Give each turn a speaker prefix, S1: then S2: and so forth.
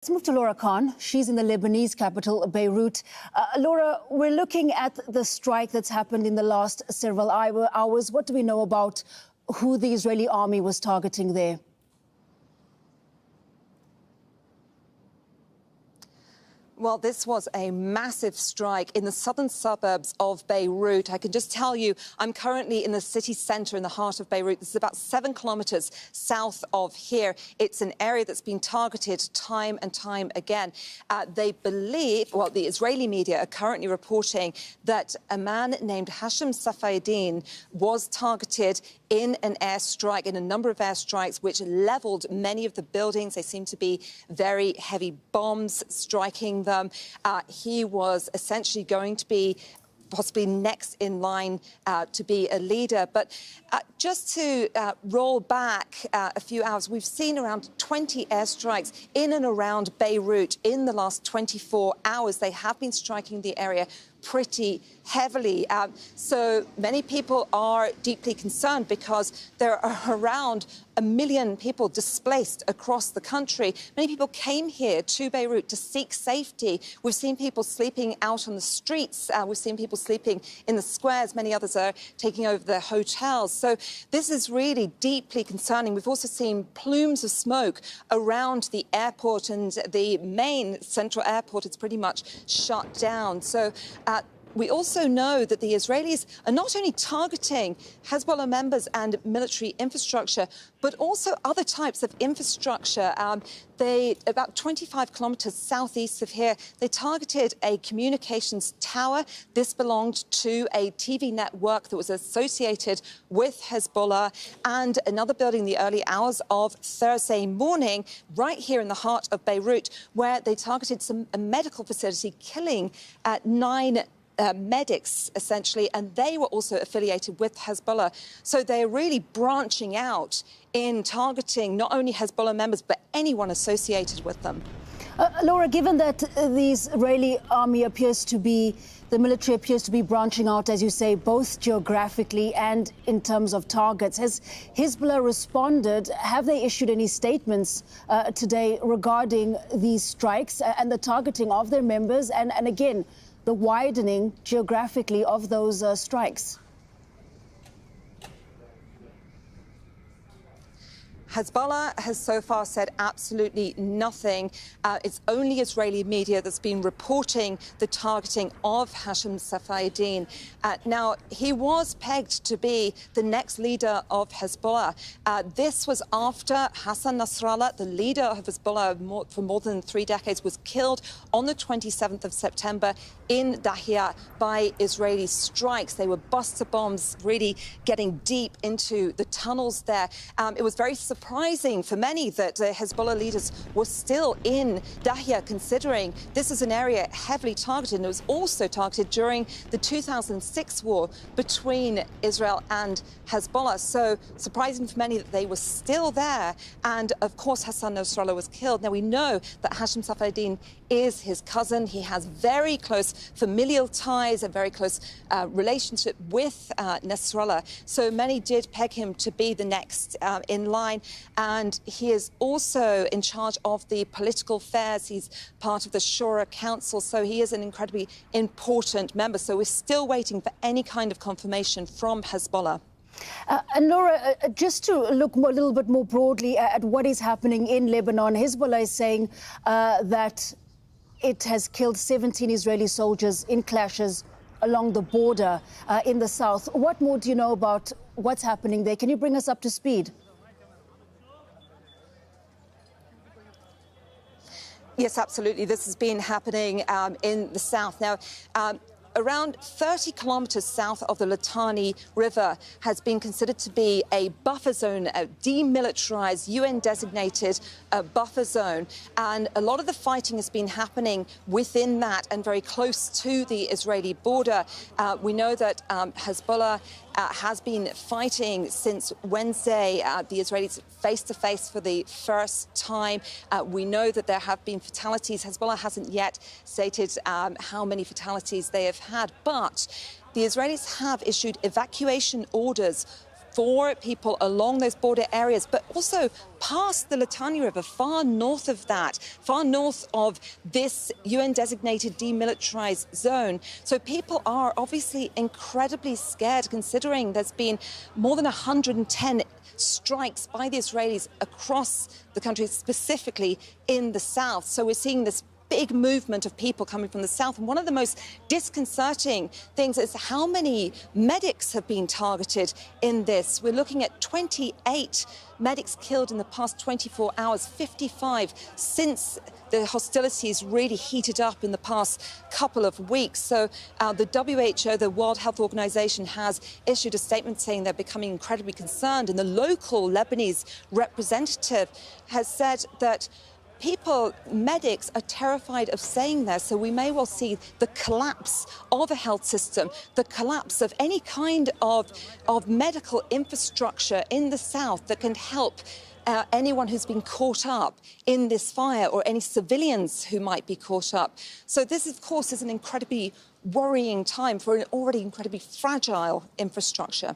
S1: Let's move to Laura Khan. She's in the Lebanese capital, Beirut. Laura, we're looking at the strike that's happened in the last several hours. What do we know about who the Israeli army was targeting there?
S2: Well, this was a massive strike in the southern suburbs of Beirut. I can just tell you, I'm currently in the city centre in the heart of Beirut. This is about 7 kilometres south of here. It's an area that's been targeted time and time again. They believe, well, the Israeli media are currently reporting that a man named Hashem Safieddine was targeted in an airstrike, in a number of airstrikes, which levelled many of the buildings. They seem to be very heavy bombs striking them. He was essentially going to be possibly next in line to be a leader. But just to roll back a few hours, we've seen around 20 airstrikes in and around Beirut in the last 24 hours. They have been striking the area pretty heavily. So many people are deeply concerned because there are around 1 million people displaced across the country. Many people came here to Beirut to seek safety. We've seen people sleeping out on the streets. We've seen people sleeping in the squares. Many others are taking over their hotels. So this is really deeply concerning. We've also seen plumes of smoke around the airport, and the main central airport is pretty much shut down. So we also know that the Israelis are not only targeting Hezbollah members and military infrastructure, but also other types of infrastructure. About 25 kilometres southeast of here, they targeted a communications tower. This belonged to a TV network that was associated with Hezbollah, and another building in the early hours of Thursday morning, right here in the heart of Beirut, where they targeted a medical facility, killing 9 medics, essentially, and they were also affiliated with Hezbollah. So they're really branching out in targeting not only Hezbollah members, but anyone associated with them.
S1: Laura, given that the Israeli army the military appears to be branching out, as you say, both geographically and in terms of targets, has Hezbollah responded? Have they issued any statements today regarding these strikes and the targeting of their members and again, the widening geographically of those strikes?
S2: Hezbollah has so far said absolutely nothing. It's only Israeli media that's been reporting the targeting of Hashem Safieddine. Now, he was pegged to be the next leader of Hezbollah. This was after Hassan Nasrallah, the leader of Hezbollah for more than 3 decades, was killed on the 27th of September in Dahia by Israeli strikes. They were buster bombs really getting deep into the tunnels there. It was very surprising for many that Hezbollah leaders were still in Dahia, considering this is an area heavily targeted, and it was also targeted during the 2006 war between Israel and Hezbollah. So surprising for many that they were still there. And of course, Hassan Nasrallah was killed. Now, we know that Hashem Safieddine is his cousin. He has very close familial ties, a very close relationship with Nasrallah. So many did peg him to be the next in line. And he is also in charge of the political affairs. He's part of the Shura Council. So he is an incredibly important member. So we're still waiting for any kind of confirmation from Hezbollah.
S1: And Laura, just to look a little bit more broadly at what is happening in Lebanon, Hezbollah is saying that it has killed 17 Israeli soldiers in clashes along the border in the south. What more do you know about what's happening there? Can you bring us up to speed?
S2: Yes, absolutely. This has been happening in the south. Now, around 30 kilometres south of the Litani River has been considered to be a buffer zone, a demilitarised, UN-designated buffer zone. And a lot of the fighting has been happening within that and very close to the Israeli border. We know that Hezbollah has been fighting since Wednesday, the Israelis face-to-face for the first time. We know that there have been fatalities. Hezbollah hasn't yet stated how many fatalities they have had, but the Israelis have issued evacuation orders for people along those border areas, but also past the Litani River, far north of that, far north of this UN-designated demilitarized zone. So people are obviously incredibly scared, considering there's been more than 110 strikes by the Israelis across the country, specifically in the south. So we're seeing this big movement of people coming from the south. And one of the most disconcerting things is how many medics have been targeted in this. We're looking at 28 medics killed in the past 24 hours, 55 since the hostilities really heated up in the past couple of weeks. So the WHO, the World Health Organization, has issued a statement saying they're becoming incredibly concerned. And the local Lebanese representative has said that medics are terrified of saying this, so we may well see the collapse of a health system, the collapse of any kind of medical infrastructure in the south that can help anyone who's been caught up in this fire, or any civilians who might be caught up. So this, of course, is an incredibly worrying time for an already incredibly fragile infrastructure.